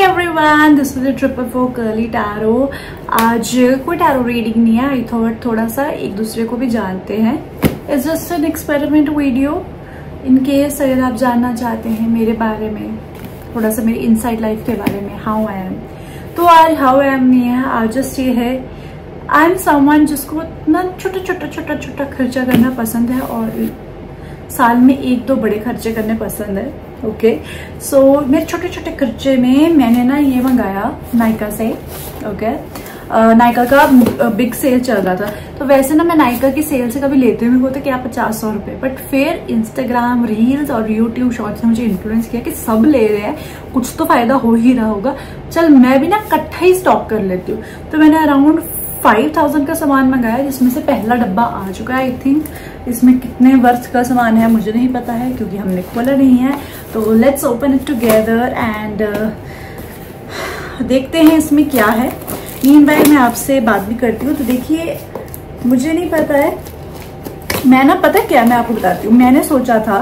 Everyone, this is triple four curly tarot. आज कोई tarot reading नहीं है। आई थॉट थोड़ा सा एक दूसरे को भी जानते हैं। It's just an experiment video. In case अगर आप जानना चाहते हैं मेरे बारे में, थोड़ा सा मेरी इनसाइड लाइफ के बारे में, हाउ आई एम, तो आज हाउ आई एम नहीं है, आज जस्ट ये है आई एम समवन जिसको इतना छोटा छोटा छोटा छोटा खर्चा करना पसंद है और साल में एक दो बड़े खर्चे करने पसंद है। ओके, सो मेरे छोटे छोटे खर्चे में मैंने ना ये मंगाया नायका से। ओके, नायका का बिग सेल चल रहा था, तो वैसे ना मैं नायका की सेल से कभी लेती हुई होते क्या 50-100 रुपए, बट फिर इंस्टाग्राम रील्स और यूट्यूब शॉर्ट्स ने मुझे इन्फ्लुएंस किया कि सब ले रहे हैं, कुछ तो फायदा हो ही रहा होगा, चल मैं भी ना इकट्ठा ही स्टॉक कर लेती हूँ। तो मैंने अराउंड 5000 का सामान मंगाया, जिसमें से पहला डब्बा आ चुका है। आई थिंक इसमें कितने वर्थ का सामान है मुझे नहीं पता है, क्योंकि हमने खोला नहीं है। तो let's open it together and देखते हैं इसमें क्या है। मीनवाइल मैं आपसे बात भी करती हूँ। तो देखिए, मुझे नहीं पता है, मैं ना पता क्या, मैं आपको बताती हूँ। मैंने सोचा था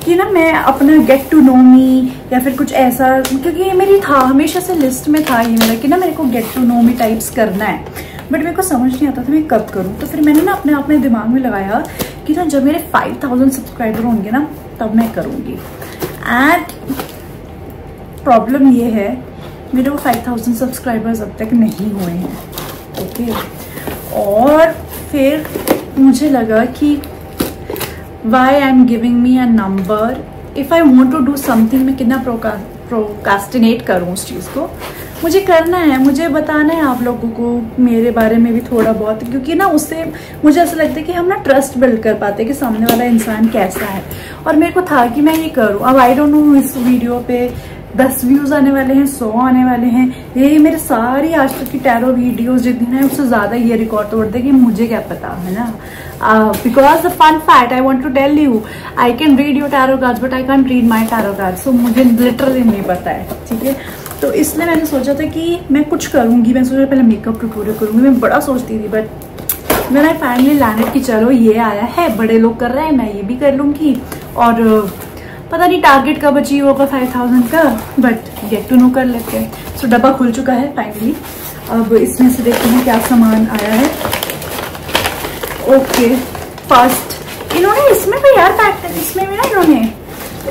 कि ना मैं अपना गेट टू नो मी या फिर कुछ ऐसा, क्योंकि ये मेरी था हमेशा से लिस्ट में था ये मेरा कि ना मेरे को get to know me types करना है, बट मेरे को समझ नहीं आता था मैं कब करूं। तो फिर मैंने ना अपने दिमाग में लगाया कि ना जब मेरे 5000 सब्सक्राइबर होंगे ना तब मैं करूंगी। एंड प्रॉब्लम ये है, मेरे वो 5000 सब्सक्राइबर्स अब तक नहीं हुए हैं। ओके, और फिर मुझे लगा कि why I am giving me a number, if I want to do something, मैं कितना प्रोकास्टिनेट करूँ उस चीज़ को। मुझे करना है, मुझे बताना है आप लोगों को मेरे बारे में भी थोड़ा बहुत, क्योंकि ना उससे मुझे ऐसा लगता है कि हम ना ट्रस्ट बिल्ड कर पाते हैं कि सामने वाला इंसान कैसा है। और मेरे को था कि मैं ये करूँ। अब आई डोंट नो इस वीडियो पे 10 व्यूज आने वाले हैं, 100 आने वाले हैं, ये मेरे सारी आज तक की टैरो वीडियोस जितनी है उससे ज्यादा ये रिकॉर्ड तोड़ देगी, मुझे क्या पता है ना। Because the fun fact I want to tell you, I can read your tarot cards but I can't read my tarot cards. So मुझे लिटरली नहीं पता है, ठीक है। तो इसलिए मैंने सोचा था कि मैं कुछ करूंगी। मैं सोचा पहले मेकअप ट्यूटोरियल करूंगी, मैं बड़ा सोचती थी, बट मैंने फाइनली लैंडेड कि चलो ये आया है, बड़े लोग कर रहे हैं, मैं ये भी कर लूंगी। और पता नहीं टारगेट कब अचीव होगा 5000 का, बट गेट टू नो कर लेते हैं। सो डब्बा खुल चुका है फाइनली। अब इसमें से देखते हैं क्या सामान आया है। ओके, फर्स्ट इन्होंने इसमें भी यार पैक, इसमें भी ना इन्होंने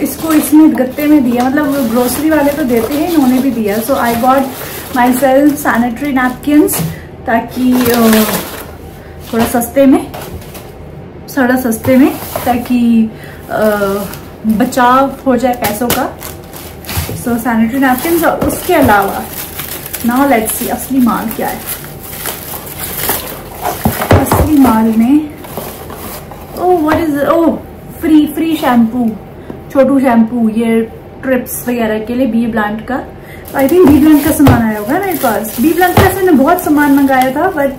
इसको इसमें गत्ते में दिया, मतलब ग्रोसरी वाले तो देते हैं, इन्होंने भी दिया। So I got myself sanitary napkins, ताकि थोड़ा सस्ते में ताकि बचाव हो जाए पैसों का। सो सैनिटरी नैपकिन्स, और उसके अलावा नाउ लेट्स सी असली माल क्या है। असली माल में what is, free shampoo, Chhotu shampoo, ये ट्रिप्स वगैरह के लिए बी ब्लांट का। आई थिंक बी ब्लांट का सामान आया होगा मेरे पास। बी ब्लांट का मैंने बहुत सामान मंगाया था, but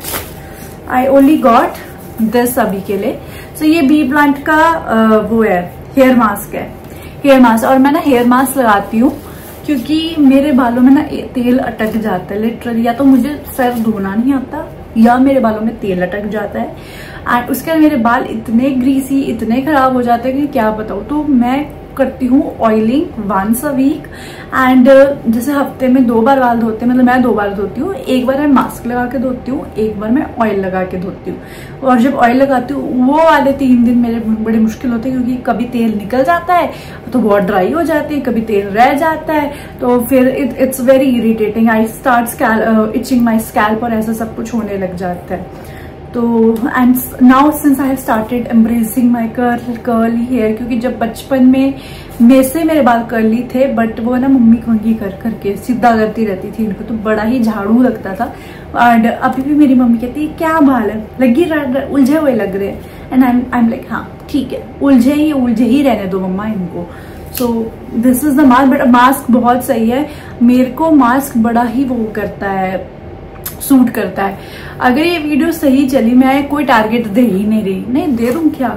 I only got this अभी के लिए। सो ये बी ब्लांट का वो है, हेयर मास्क है, हेयर मास्क। और मैं ना हेयर मास्क लगाती हूँ क्योंकि मेरे बालों में ना तेल अटक जाता है लिटरली, या तो मुझे सर धोना नहीं आता या मेरे बालों में तेल अटक जाता है। एंड उसके बाद मेरे बाल इतने ग्रीसी, इतने खराब हो जाते हैं कि क्या बताऊँ। तो मैं करती हूँ oiling once a week, and जैसे हफ्ते में 2 बार बाल धोते हैं, मतलब मैं 2 बार धोती हूँ। एक बार मैं मास्क लगा के धोती हूँ, एक बार मैं ऑयल लगा के धोती हूँ। और जब ऑयल लगाती हूँ वो वाले 3 दिन मेरे बड़े मुश्किल होते हैं, क्योंकि कभी तेल निकल जाता है तो बहुत ड्राई हो जाती है, कभी तेल रह जाता है, तो फिर it's very irritating. I start itching my scalp और ऐसा सब कुछ होने लग जाता है। तो and now since I have started embracing my curly hair, क्योंकि जब बचपन में मेरे बाल कर्ली थे, बट वो ना मम्मी कंघी कर करके सीधा करती रहती थी इनको, तो बड़ा ही झाड़ू लगता था। और अभी भी मेरी मम्मी कहती है क्या बाल है, उलझे हुए लग रहे हैं। एंड आई एम लाइक हाँ ठीक है, उलझे ही रहने दो मम्मा इनको। So this is the mask, but mask बहुत सही है। मेरे को मास्क बड़ा ही वो करता है, सूट करता है। अगर ये वीडियो सही चली, मैं कोई टारगेट दे ही नहीं रही, नहीं दे दूं क्या,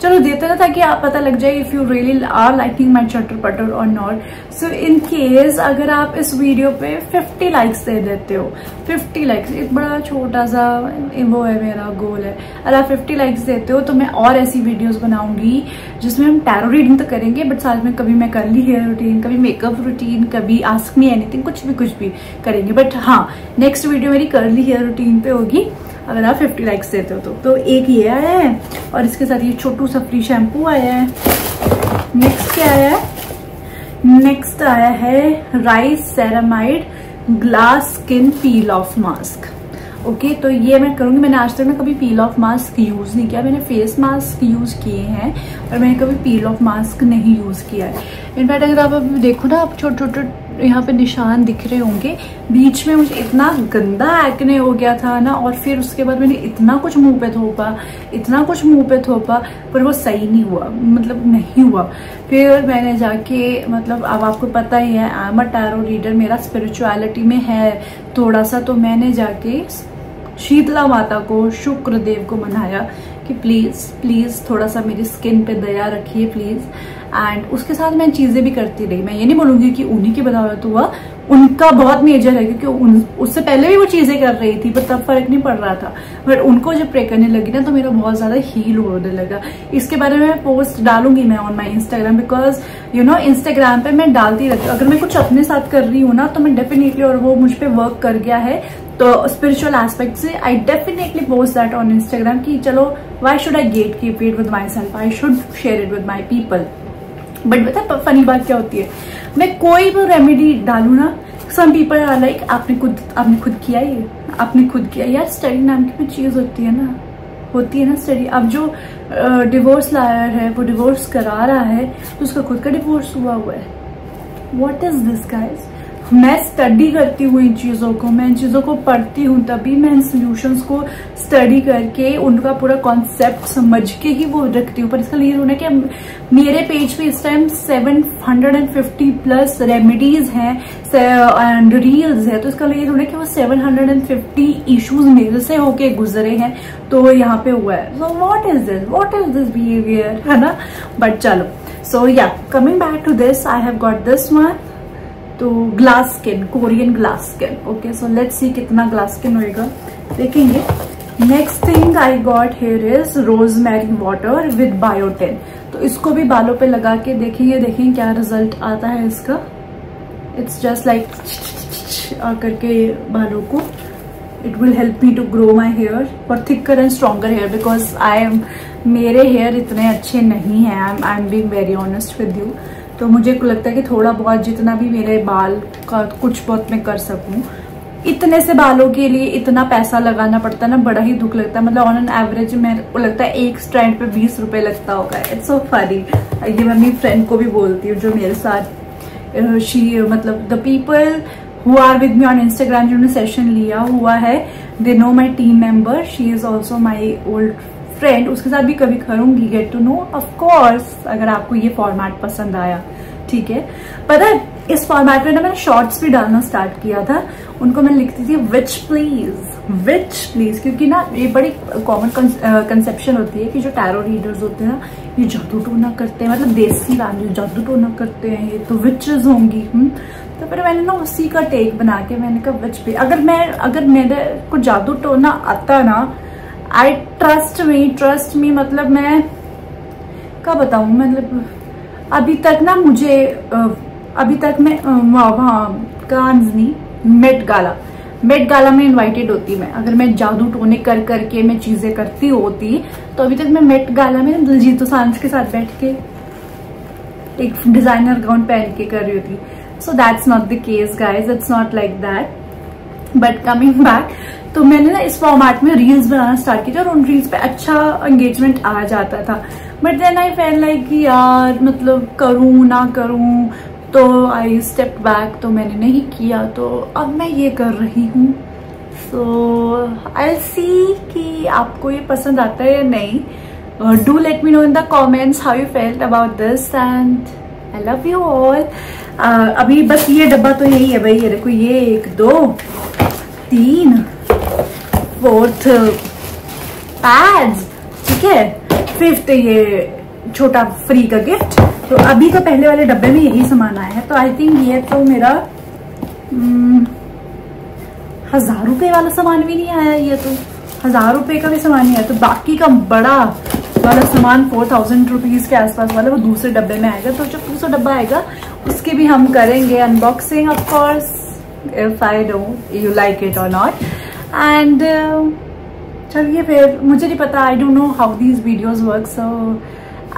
चलो देते ना ताकि आप पता लग जाए if you really are liking my चटर पटर और नॉट। सो इन केस अगर आप इस वीडियो पे 50 लाइक्स दे देते हो, 50 लाइक्स एक बड़ा छोटा सा वो है मेरा गोल है, अगर आप 50 लाइक्स देते हो तो मैं और ऐसी वीडियोस बनाऊंगी जिसमें हम टैरो रीडिंग तो करेंगे बट साथ में कभी मैं कर्ली हेयर रूटीन, कभी मेकअप रूटीन, कभी आस्क मी एनीथिंग, कुछ भी करेंगे। बट हाँ, नेक्स्ट वीडियो मेरी कर्ली हेयर रूटीन पे होगी अगर आप 50 लाइक्स देते हो तो एक ये आया है और इसके साथ ये छोटू सा फ्री शैम्पू आया है। नेक्स्ट क्या आया है? नेक्स्ट आया है rice ceramide glass skin peel of mask. Okay, तो ये मैं करूंगी। मैंने आज तक ना कभी पील ऑफ मास्क यूज नहीं किया, मैंने फेस मास्क यूज किए हैं और मैंने कभी पील ऑफ मास्क नहीं यूज किया है। इनफैक्ट अगर आप अभी देखो ना, आप छोटे छोटे यहाँ पे निशान दिख रहे होंगे, बीच में मुझे इतना गंदा एक्ने हो गया था ना, और फिर उसके बाद मैंने इतना कुछ मुंह पे थोपा पर वो सही नहीं हुआ, मतलब नहीं हुआ। फिर मैंने जाके, मतलब अब आपको पता ही है I am a tarot reader, मेरा स्पिरिचुअलिटी में है थोड़ा सा, तो मैंने जाके शीतला माता को, शुक्र देव को मनाया कि प्लीज थोड़ा सा मेरी स्किन पे दया रखिए प्लीज। एंड उसके साथ मैं चीजें भी करती रही। मैं ये नहीं बोलूंगी कि उन्हीं की बदौलत हुआ, उनका बहुत मेजर है क्योंकि उससे पहले भी वो चीजें कर रही थी पर तब फर्क नहीं पड़ रहा था। बट उनको जब प्रे करने लगी ना तो मेरा बहुत ज्यादा हील होने लगा। इसके बारे में पोस्ट डालूंगी मैं on my Instagram, because you know Instagram पे मैं डालती रहती हूँ। अगर मैं कुछ अपने साथ कर रही हूँ ना तो मैं डेफिनेटली, और वो मुझ पे वर्क कर गया है तो स्पिरिचुअल एस्पेक्ट से, I definitely post that on Instagram कि चलो why should I get keep it with my self, I should share it with my people. But पता फनी बात क्या होती है, मैं कोई भी रेमेडी डालू ना, सम पीपल आर लाइक आपने खुद किया ये, आपने खुद किया। यार स्टडी नाम की भी चीज होती है ना स्टडी। अब जो डिवोर्स लायर है वो डिवोर्स करा रहा है तो उसका खुद का डिवोर्स हुआ है। What is this guys? मैं स्टडी करती हूँ इन चीजों को, मैं इन चीजों को पढ़ती हूँ, तभी मैं इन सोल्यूशंस को स्टडी करके उनका पूरा कॉन्सेप्ट समझ के ही वो रखती हूँ। पर इसका रीजन होना है कि मेरे पेज पे इस टाइम 750 प्लस रेमेडीज हैं एंड रील्स है, तो इसका रीजन होना है कि वो 750 इश्यूज मेरे से होके गुजरे हैं तो यहाँ पे हुआ है। So what is this behaviour, है ना। बट चलो, so yeah coming back to this, I have got this one, तो glass skin, Korean glass skin. Okay, so let's see कितना ग्लास स्किन होएगा, देखेंगे। Next thing I got here is rosemary water with biotin. तो इसको भी बालों पे लगा के देखेंगे क्या रिजल्ट आता है इसका। इट्स जस्ट लाइक करके बालों को, it will help me to grow my hair for thicker and stronger hair, because मेरे हेयर इतने अच्छे नहीं है। I am being very honest with you. तो मुझे लगता है कि थोड़ा बहुत जितना भी मेरे बाल का कुछ बहुत मैं कर सकूं, इतने से बालों के लिए इतना पैसा लगाना पड़ता है ना, बड़ा ही दुख लगता है। मतलब ऑन एन एवरेज मेरे को लगता है एक स्ट्रैंड पे 20 रुपए लगता होगा। It's so funny. ये मैं अपनी फ्रेंड को भी बोलती हूँ जो मेरे साथ, शी मतलब the people who are with me on Instagram जिन्होंने सेशन लिया हुआ है, they know my team member, she is also my old friend. उसके साथ भी कभी करूंगी get to know, of course, अगर आपको ये फॉर्मेट पसंद आया, ठीक है। पता है इस फॉर्मेट में ना मैंने शॉर्ट्स भी डालना स्टार्ट किया था, उनको मैं लिखती थी विच प्लीज, क्योंकि ना ये बड़ी कॉमन कंसेप्शन होती है कि जो टैरो रीडर्स होते हैं ना ये जादू टोना करते हैं, मतलब देसी लैंग्वेज जादू टोना करते हैं, ये तो विचेस होंगी। तो फिर मैंने ना उसी का टेक बना के मैंने कहा विच भी, अगर मेरे को जादू टोना आता ना, आई ट्रस्ट मी, मतलब मैं क्या बताऊं, मतलब अभी तक मैं वहाँ कांस नहीं, मेट गाला में इनवाइटेड होती मैं। अगर मैं जादू टोने कर करके मैं चीजें करती होती तो अभी तक मैं मेट गाला में दिलजीत दोसांझ के साथ बैठ के एक डिजाइनर गाउन पहन के कर रही होती। So that's not the case guys, it's not like that. But coming back, तो मैंने ना इस फॉर्मेट में रील्स बनाना स्टार्ट किया और उन रील्स पे अच्छा एंगेजमेंट आ जाता था। But then I felt like कि यार मतलब करूं ना करूं, तो आई स्टेप बैक, तो मैंने नहीं किया, तो अब मैं ये कर रही हूँ। सो आई सी कि आपको ये पसंद आता है या नहीं। Do let me know in the comments how you felt about this and I love you all. अभी बस ये डब्बा तो यही है भाई, ये देखो, ये 1 2 3 4 पैड्स, ठीक है, 5th ये छोटा फ्री का गिफ्ट। तो अभी तो पहले वाले डब्बे में यही सामान आया है, तो आई थिंक ये तो मेरा 1000 रुपए वाला सामान भी नहीं आया, ये तो 1000 रुपए का भी सामान नहीं आया। तो बाकी का बड़ा वाला सामान 4000 रुपीज के आसपास वाला वो दूसरे डब्बे में आएगा। तो जो दूसरा डब्बा आएगा उसके भी हम करेंगे unboxing, of course, if I know you like it और नॉट। एंड चलिए फिर, मुझे नहीं पता, I don't know how these videos work, so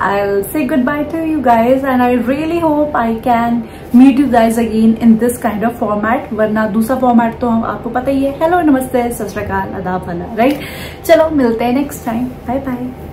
I'll say goodbye to you guys and I really hope I can meet you guys again in this kind of format। वरना दूसरा format तो आपको पता ही है, हेलो, नमस्ते, सत श्री अकाल, आदाब वाला, राइट। चलो मिलते हैं नेक्स्ट टाइम, बाय बाय।